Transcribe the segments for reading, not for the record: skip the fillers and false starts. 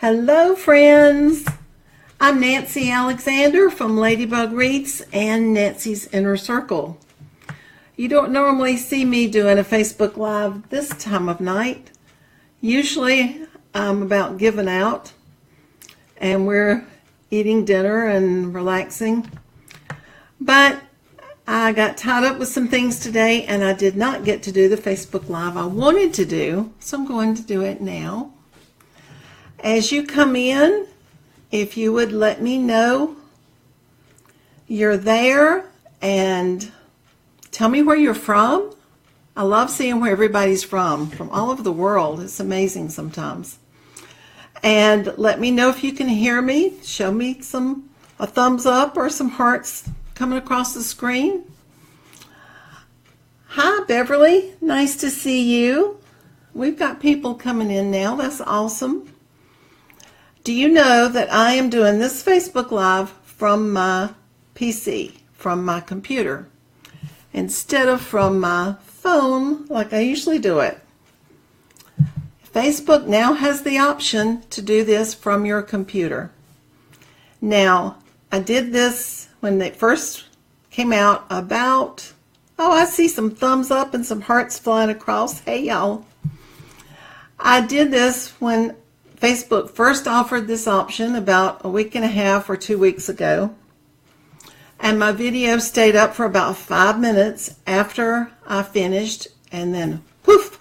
Hello friends, I'm Nancy Alexander from Ladybug Reads and Nancy's Inner Circle. You don't normally see me doing a Facebook Live this time of night. Usually I'm about giving out and we're eating dinner and relaxing. But I got tied up with some things today and I did not get to do the Facebook Live I wanted to do, so I'm going to do it now. As you come in, if you would let me know you're there and tell me where you're from. I love seeing where everybody's from all over the world. It's amazing sometimes. And let me know if you can hear me. Show me a thumbs up or some hearts coming across the screen. Hi, Beverly. Nice to see you. We've got people coming in now. That's awesome. Do you know that I am doing this Facebook Live from my PC, from my computer, instead of from my phone like I usually do it? Facebook now has the option to do this from your computer. Now, I did this when they first came out about, I see some thumbs up and some hearts flying across. Hey, y'all. I did this when Facebook first offered this option about a week and a half or 2 weeks ago. And my video stayed up for about 5 minutes after I finished, and then poof,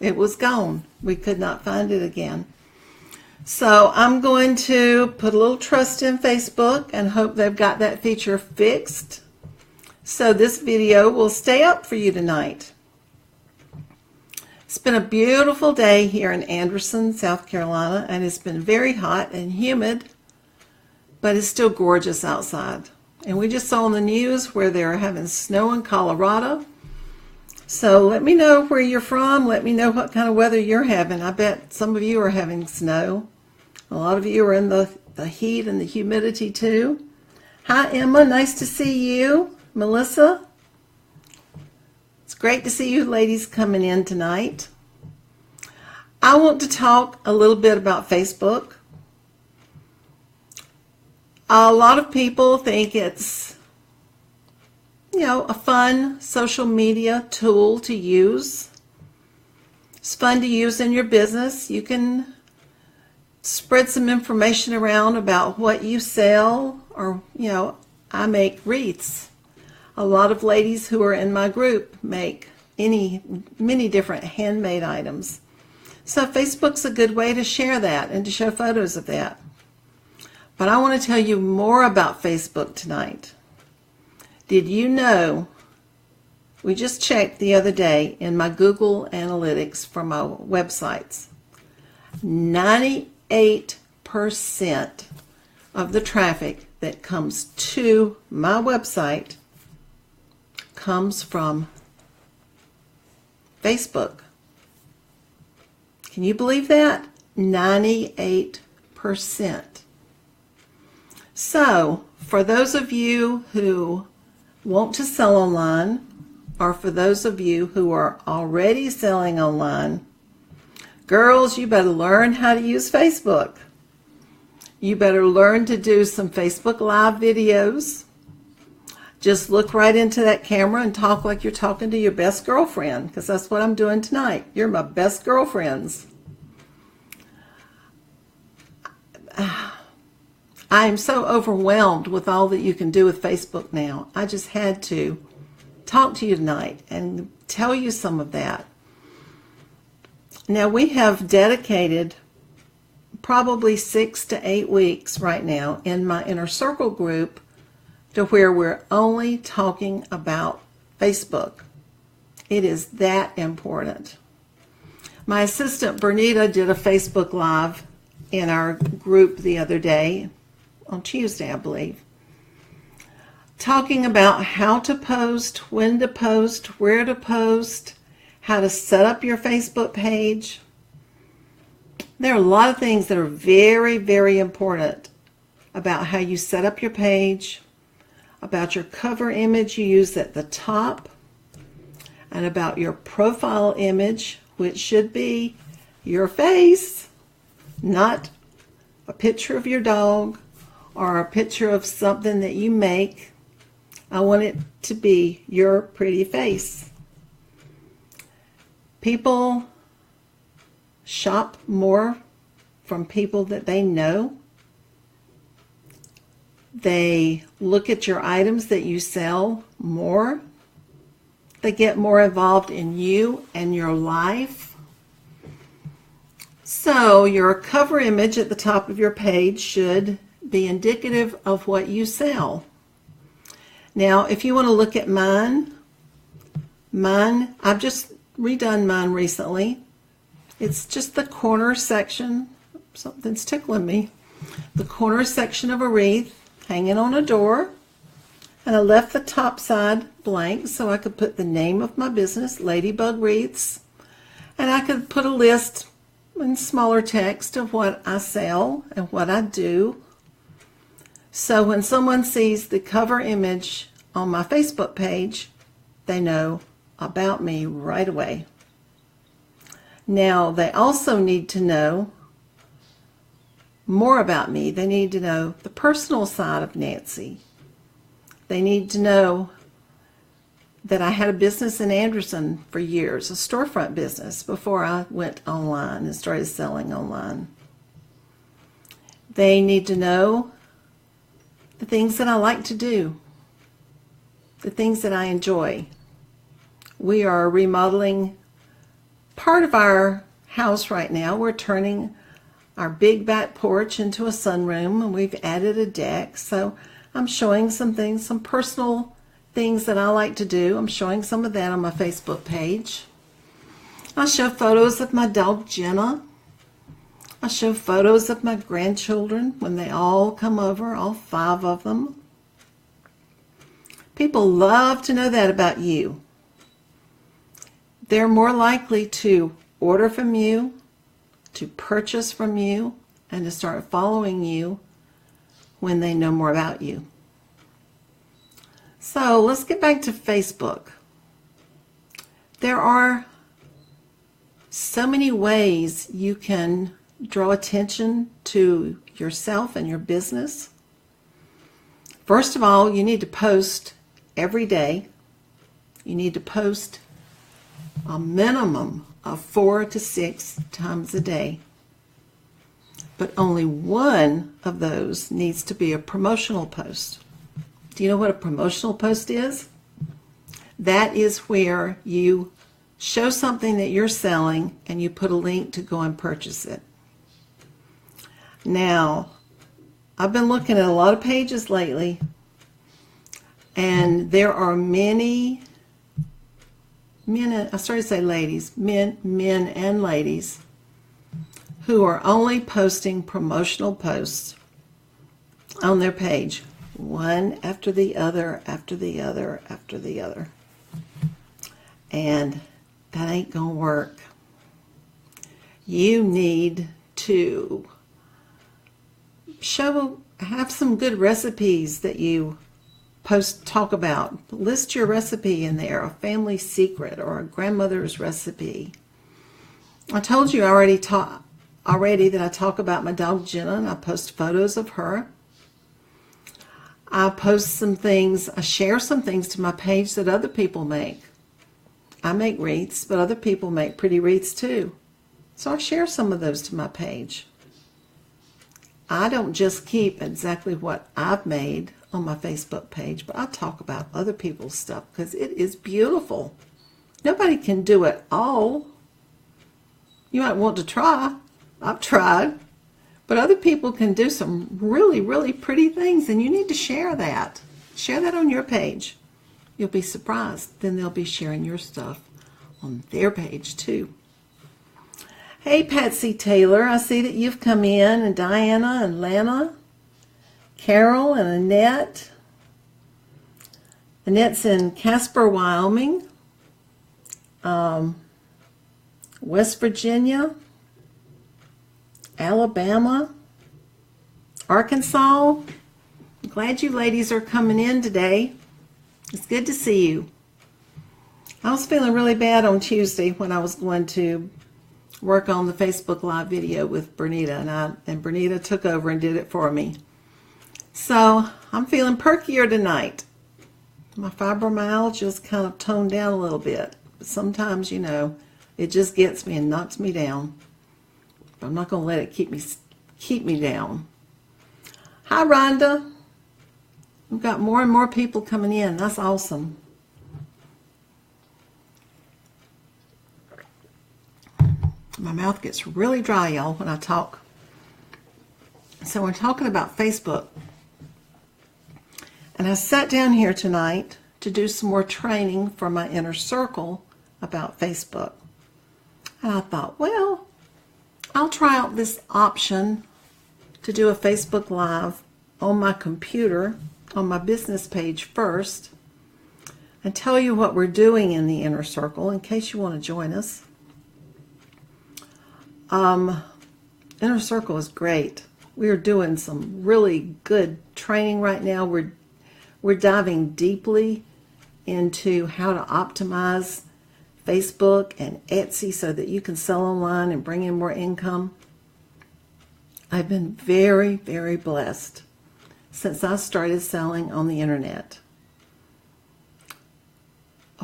it was gone. We could not find it again. So I'm going to put a little trust in Facebook and hope they've got that feature fixed. So this video will stay up for you tonight. It's been a beautiful day here in Anderson, South Carolina, and it's been very hot and humid, but it's still gorgeous outside. And we just saw on the news where they're having snow in Colorado. So let me know where you're from. Let me know what kind of weather you're having. I bet some of you are having snow. A lot of you are in the heat and the humidity too. Hi, Emma. Nice to see you. Melissa. It's great to see you ladies coming in tonight. I want to talk a little bit about Facebook. A lot of people think it's, a fun social media tool to use. It's fun to use in your business. You can spread some information around about what you sell, or, I make wreaths. A lot of ladies who are in my group make many different handmade items. So Facebook's a good way to share that and to show photos of that. But I want to tell you more about Facebook tonight. Did you know, we just checked the other day in my Google Analytics for my websites, 98% of the traffic that comes to my website comes from Facebook. Can you believe that? 98%. So, for those of you who want to sell online, or for those of you who are already selling online, girls, you better learn how to use Facebook. You better learn to do some Facebook Live videos. Just look right into that camera and talk like you're talking to your best girlfriend, because that's what I'm doing tonight. You're my best girlfriends. I am so overwhelmed with all that you can do with Facebook now. I just had to talk to you tonight and tell you some of that. Now, we have dedicated probably 6 to 8 weeks right now in my Inner Circle group to where we're only talking about Facebook. It is that important. My assistant Bernita did a Facebook Live in our group the other day, on Tuesday I believe, talking about how to post, when to post, where to post, how to set up your Facebook page. There are a lot of things that are very, very important about how you set up your page, about your cover image you use at the top, and about your profile image, which should be your face, not a picture of your dog or a picture of something that you make. I want it to be your pretty face. People shop more from people that they know. They look at your items that you sell more. They get more involved in you and your life. So your cover image at the top of your page should be indicative of what you sell. Now, if you want to look at mine, I've just redone mine recently. It's just the corner section. Something's tickling me. The corner section of a wreath hanging on a door. And I left the top side blank so I could put the name of my business, Ladybug Wreaths. And I could put a list in smaller text of what I sell and what I do. So when someone sees the cover image on my Facebook page, they know about me right away. Now, they also need to know more about me. They need to know the personal side of Nancy. They need to know that I had a business in Anderson for years, a storefront business, before I went online and started selling online. They need to know the things that I like to do, the things that I enjoy. We are remodeling part of our house right now. We're turning our big back porch into a sunroom, and we've added a deck. So I'm showing some things, some personal things that I like to do. I'm showing some of that on my Facebook page. I show photos of my dog Jenna. I show photos of my grandchildren when they all come over, all 5 of them. People love to know that about you. They're more likely to order from you, to purchase from you, and to start following you when they know more about you. So let's get back to Facebook. There are so many ways you can draw attention to yourself and your business. First of all, you need to post every day. You need to post a minimum of 4 to 6 times a day. But only one of those needs to be a promotional post. Do you know what a promotional post is? That is where you show something that you're selling and you put a link to go and purchase it. Now, I've been looking at a lot of pages lately, and there are many men, I started to say ladies, men and ladies, who are only posting promotional posts on their page, one after the other, after the other, after the other. And that ain't gonna work. You need to have some good recipes that you talk about. List your recipe in there, a family secret or a grandmother's recipe. I told you already that I talk about my dog Jenna, and I post photos of her. I post some things, I share some things to my page that other people make. I make wreaths, but other people make pretty wreaths too. So I share some of those to my page. I don't just keep exactly what I've made on my Facebook page, but I talk about other people's stuff because it is beautiful. Nobody can do it all. You might want to try. I've tried. But other people can do some really, really pretty things, and you need to share that. Share that on your page. You'll be surprised. Then they'll be sharing your stuff on their page too. Hey, Patsy Taylor, I see that you've come in, and Diana and Lana, Carol and Annette. Annette's in Casper, Wyoming, West Virginia, Alabama, Arkansas. I'm glad you ladies are coming in today. It's good to see you. I was feeling really bad on Tuesday when I was going to work on the Facebook Live video with Bernita, and Bernita took over and did it for me. So I'm feeling perkier tonight. My fibromyalgia is kind of toned down a little bit. But sometimes, you know, it just gets me and knocks me down. But I'm not going to let it keep me down. Hi, Rhonda. We've got more and more people coming in. That's awesome. My mouth gets really dry, y'all, when I talk. So we're talking about Facebook. And I sat down here tonight to do some more training for my inner circle about Facebook. And I thought, well, I'll try out this option to do a Facebook Live on my computer, on my business page first, and tell you what we're doing in the inner circle in case you want to join us. Inner circle is great. We are doing some really good training right now. We're diving deeply into how to optimize Facebook and Etsy so that you can sell online and bring in more income. I've been very, very blessed since I started selling on the internet.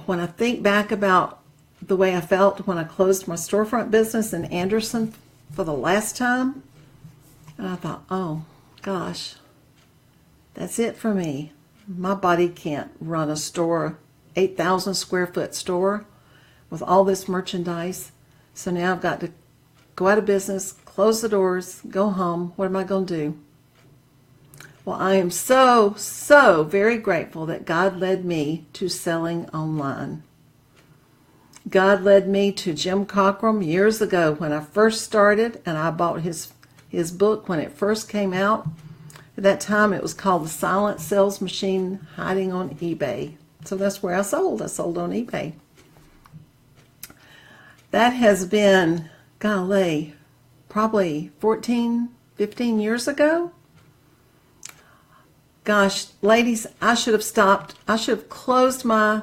When I think back about the way I felt when I closed my storefront business in Anderson for the last time, and I thought, oh gosh, that's it for me. My body can't run a store, 8,000 square foot store with all this merchandise. So now I've got to go out of business, close the doors, go home. What am I going to do? Well, I am so, so very grateful that God led me to selling online. God led me to Jim Cockrum years ago when I first started, and I bought his book when it first came out. At that time, it was called The Silent Sales Machine Hiding on eBay. So that's where I sold. I sold on eBay. That has been, golly, probably 14, 15 years ago. Gosh, ladies, I should have stopped. I should have closed my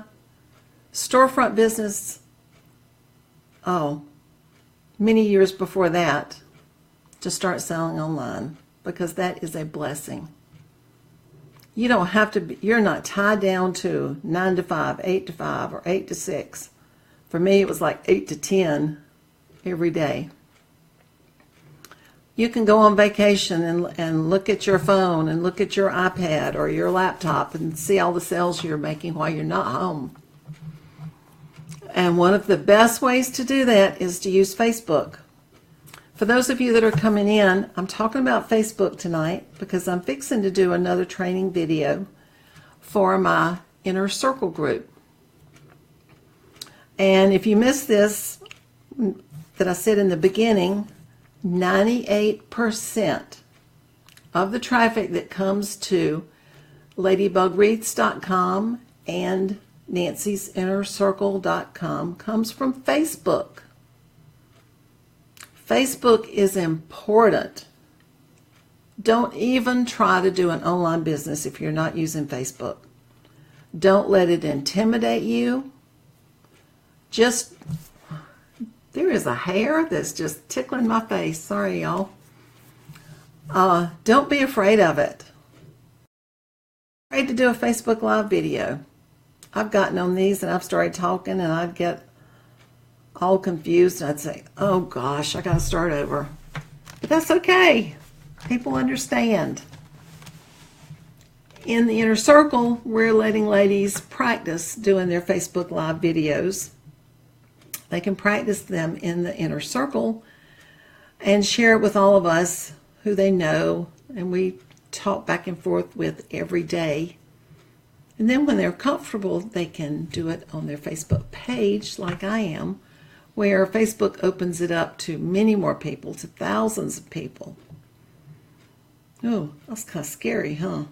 storefront business, many years before that to start selling online, because that is a blessing. You don't have to be, you're not tied down to 9 to 5, 8 to 5, or 8 to 6. For me, it was like 8 to 10 every day. You can go on vacation and look at your phone and look at your iPad or your laptop and see all the sales you're making while you're not home. And one of the best ways to do that is to use Facebook. For those of you that are coming in, I'm talking about Facebook tonight because I'm fixing to do another training video for my inner circle group. And if you missed this, that I said in the beginning, 98% of the traffic that comes to ladybugwreaths.com and nancy'sinnercircle.com comes from Facebook. Facebook is important. Don't even try to do an online business if you're not using Facebook. Don't let it intimidate you. There is a hair that's just tickling my face. Sorry, y'all. Don't be afraid of it. Afraid to do a Facebook Live video. I've gotten on these and I've started talking and I'd get all confused and I'd say, oh gosh, I got to start over. But that's okay. People understand. In the inner circle, we're letting ladies practice doing their Facebook Live videos. They can practice them in the inner circle and share it with all of us who they know, and we talk back and forth with every day. And then when they're comfortable, they can do it on their Facebook page like I am, where Facebook opens it up to many more people, to thousands of people. Oh, that's kind of scary, huh?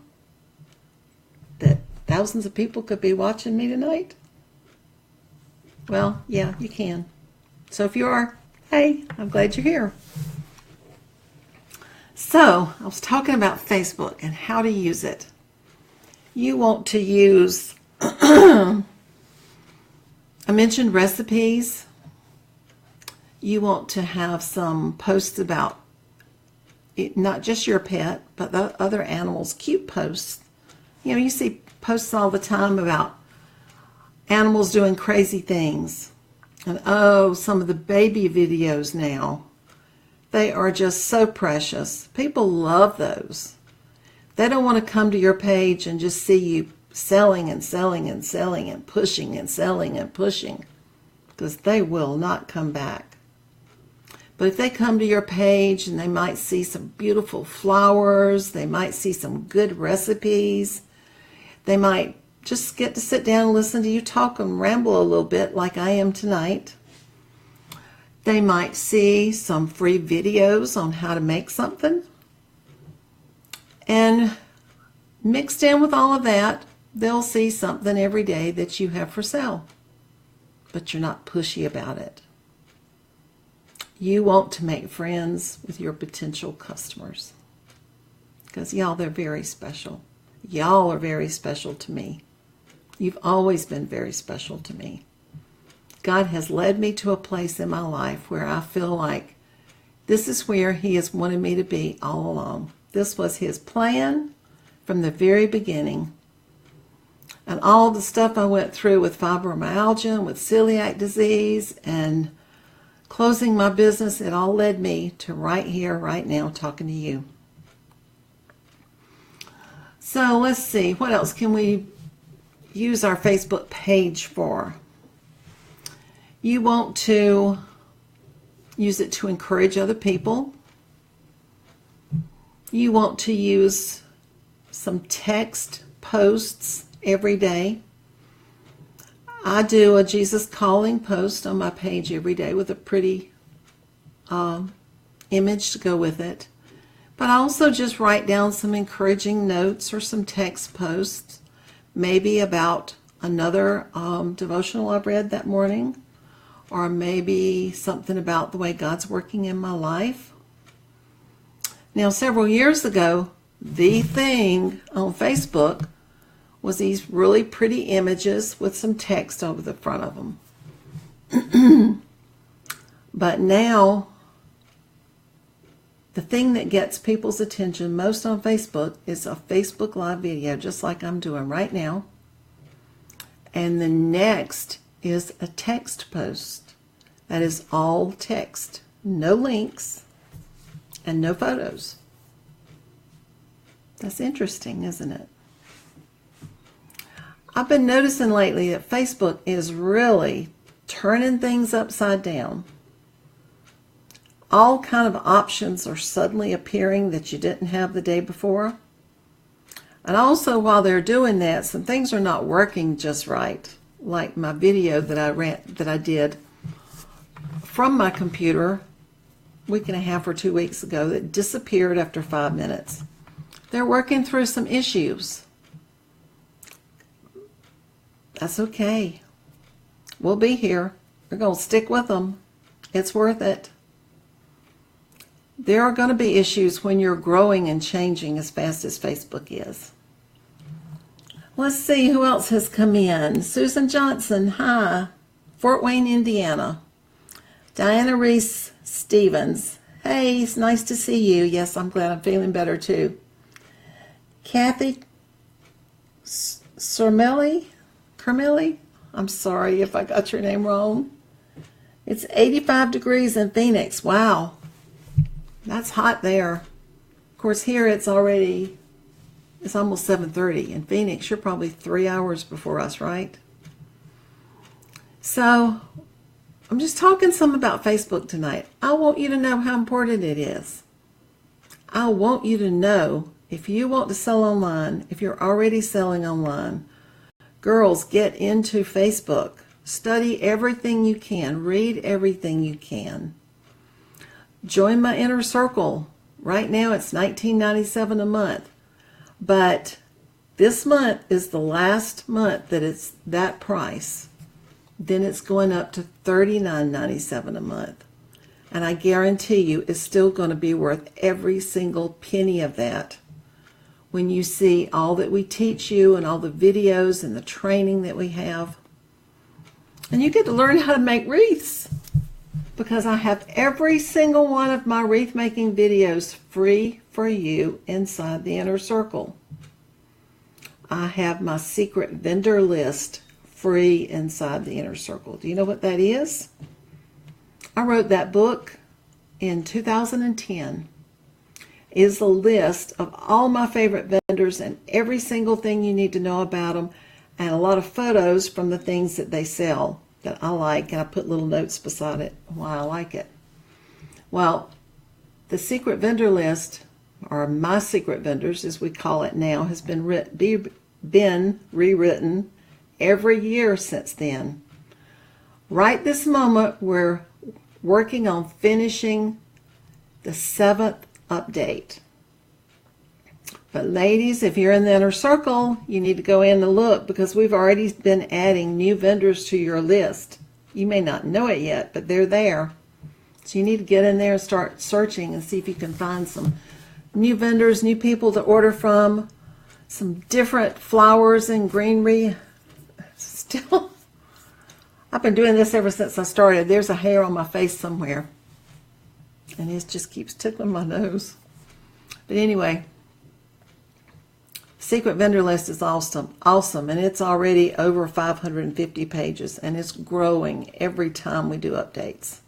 That thousands of people could be watching me tonight? Well, yeah, you can. So if you are, hey, I'm glad you're here. So, I was talking about Facebook and how to use it. You want to use, I mentioned recipes. You want to have some posts about not just your pet, but the other animals, cute posts. You know, you see posts all the time about animals doing crazy things. And oh, some of the baby videos now, they are just so precious. People love those. They don't want to come to your page and just see you selling and selling and selling and pushing and selling and pushing, because they will not come back. But if they come to your page and they might see some beautiful flowers, they might see some good recipes, they might just get to sit down and listen to you talk and ramble a little bit like I am tonight. They might see some free videos on how to make something. And mixed in with all of that, they'll see something every day that you have for sale. But you're not pushy about it. You want to make friends with your potential customers, because y'all, they're very special. Y'all are very special to me. You've always been very special to me. God has led me to a place in my life where I feel like this is where He has wanted me to be all along. This was His plan from the very beginning. And all the stuff I went through with fibromyalgia and with celiac disease and closing my business, it all led me to right here, right now, talking to you. So let's see, what else can we use our Facebook page for? You want to use it to encourage other people. You want to use some text posts every day. I do a Jesus Calling post on my page every day with a pretty image to go with it. But I also just write down some encouraging notes or some text posts, maybe about another devotional I've read that morning, or maybe something about the way God's working in my life. Now, several years ago, the thing on Facebook was these really pretty images with some text over the front of them. But now, the thing that gets people's attention most on Facebook is a Facebook Live video, just like I'm doing right now. And the next is a text post. That is all text, no links, and no photos. That's interesting, isn't it? I've been noticing lately that Facebook is really turning things upside down. All kind of options are suddenly appearing that you didn't have the day before. And also, while they're doing that, some things are not working just right. Like my video that I did from my computer a week and a half or 2 weeks ago that disappeared after 5 minutes. They're working through some issues. That's okay. We'll be here. We're going to stick with them. It's worth it. There are going to be issues when you're growing and changing as fast as Facebook is. Let's see who else has come in. Susan Johnson, hi. Fort Wayne, Indiana. Diana Reese Stevens, hey, it's nice to see you. Yes, I'm glad I'm feeling better too. Kathy Carmelli, I'm sorry if I got your name wrong. It's 85 degrees in Phoenix. Wow, that's hot there. Of course, here it's almost 7:30. In Phoenix, you're probably 3 hours before us, right? So, I'm just talking some about Facebook tonight. I want you to know how important it is. I want you to know, if you want to sell online, if you're already selling online, girls, get into Facebook. Study everything you can. Read everything you can. Join my inner circle. Right now it's $19.97 a month. But this month is the last month that it's that price. Then it's going up to $39.97 a month. And I guarantee you it's still going to be worth every single penny of that when you see all that we teach you and all the videos and the training that we have. And you get to learn how to make wreaths. because I have every single one of my wreath making videos free for you inside the Inner Circle. I have my secret vendor list free inside the Inner Circle. Do you know what that is? I wrote that book in 2010. It is a list of all my favorite vendors and every single thing you need to know about them, and a lot of photos from the things that they sell that I like, and I put little notes beside it why I like it. Well, the secret vendor list, or my secret vendors as we call it now, has been rewritten every year since then. Right this moment, we're working on finishing the 7th update. But ladies, if you're in the Inner Circle, you need to go in and look, because we've already been adding new vendors to your list. You may not know it yet, but they're there. So you need to get in there and start searching and see if you can find some new vendors, new people to order from, some different flowers and greenery. Still, I've been doing this ever since I started. There's a hair on my face somewhere, and it just keeps tickling my nose. But anyway, secret vendor list is awesome, and it's already over 550 pages, and it's growing every time we do updates.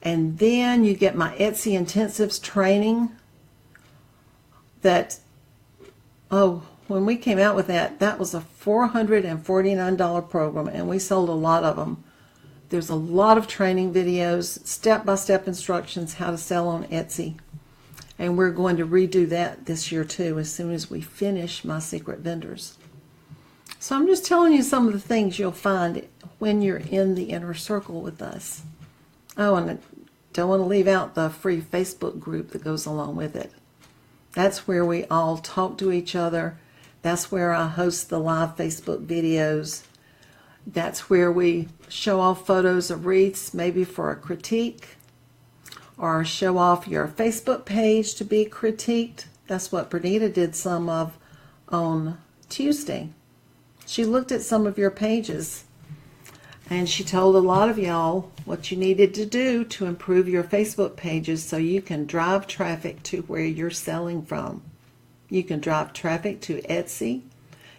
And then you get my Etsy Intensives training that, when we came out with that, that was a $449 program, and we sold a lot of them. There's a lot of training videos, step-by-step instructions how to sell on Etsy. And we're going to redo that this year too, as soon as we finish my secret vendors. So I'm just telling you some of the things you'll find when you're in the Inner Circle with us. Oh, and I don't want to leave out the free Facebook group that goes along with it. That's where we all talk to each other. That's where I host the live Facebook videos. That's where we show off photos of wreaths, maybe for a critique, or show off your Facebook page to be critiqued. That's what Bernita did some of on Tuesday. She looked at some of your pages, and she told a lot of y'all what you needed to do to improve your Facebook pages so you can drive traffic to where you're selling from. You can drive traffic to Etsy.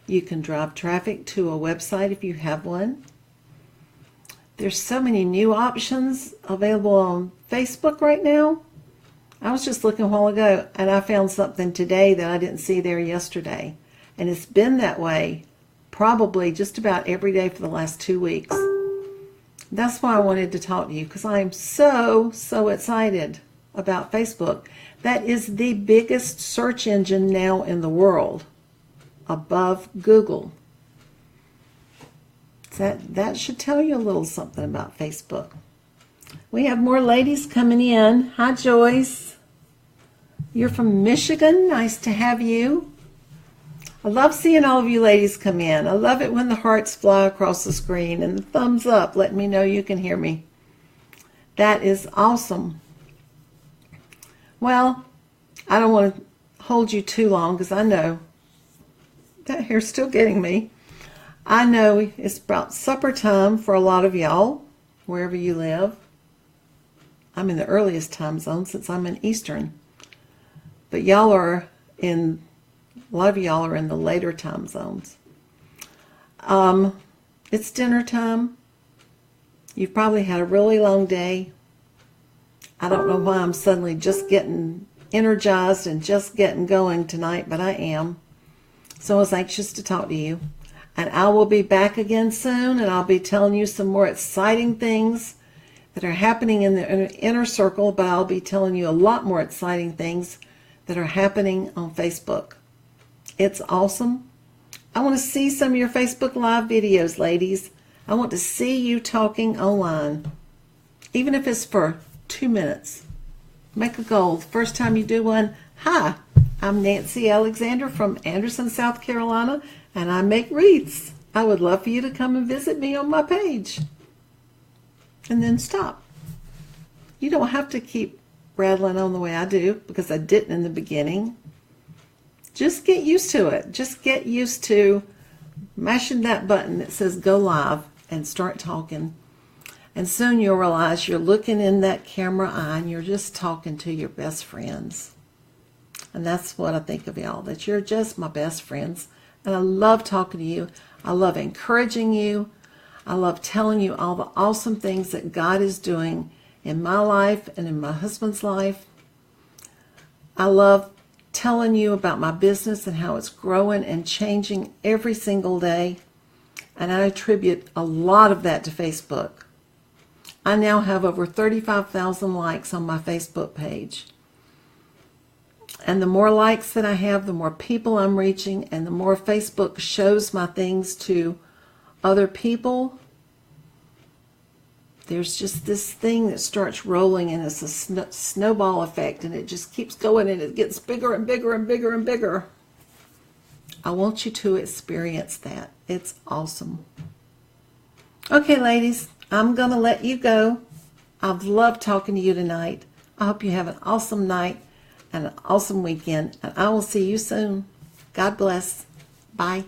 You can drive traffic to a website if you have one. There's so many new options available on Facebook right now. I was just looking a while ago, and I found something today that I didn't see there yesterday. And it's been that way probably just about every day for the last 2 weeks. That's why I wanted to talk to you, because I am so excited about Facebook. That is the biggest search engine now in the world, above Google. That should tell you a little something about Facebook. We have more ladies coming in. Hi, Joyce. You're from Michigan. Nice to have you. I love seeing all of you ladies come in. I love it when the hearts fly across the screen and the thumbs up letting me know you can hear me. That is awesome. Well, I don't want to hold you too long, because I know that hair's still getting me. I know it's about supper time for a lot of y'all, wherever you live. I'm in the earliest time zone since I'm in Eastern. But a lot of y'all are in the later time zones. It's dinner time. You've probably had a really long day. I don't know why I'm suddenly just getting energized and just getting going tonight, but I am. So I was anxious to talk to you. And I will be back again soon, and I'll be telling you some more exciting things that are happening in the Inner Circle, but I'll be telling you a lot more exciting things that are happening on Facebook. It's awesome. I want to see some of your Facebook Live videos, ladies. I want to see you talking online, even if it's for 2 minutes. Make a goal. The first time you do one, hi, I'm Nancy Alexander from Anderson, South Carolina, and I make wreaths. I would love for you to come and visit me on my page. And then stop. You don't have to keep rattling on the way I do, because I didn't in the beginning. Just get used to it. Just get used to mashing that button that says go live and start talking. And soon you'll realize you're looking in that camera eye and you're just talking to your best friends. And that's what I think of y'all, that you're just my best friends. And I love talking to you. I love encouraging you. I love telling you all the awesome things that God is doing in my life and in my husband's life. I love telling you about my business and how it's growing and changing every single day. And I attribute a lot of that to Facebook. I now have over 35,000 likes on my Facebook page. And the more likes that I have, the more people I'm reaching, and the more Facebook shows my things to other people. There's just this thing that starts rolling, and it's a snowball effect, and it just keeps going, and it gets bigger and bigger and bigger and bigger. I want you to experience that. It's awesome. Okay, ladies, I'm going to let you go. I've loved talking to you tonight. I hope you have an awesome night and an awesome weekend, and I will see you soon. God bless. Bye.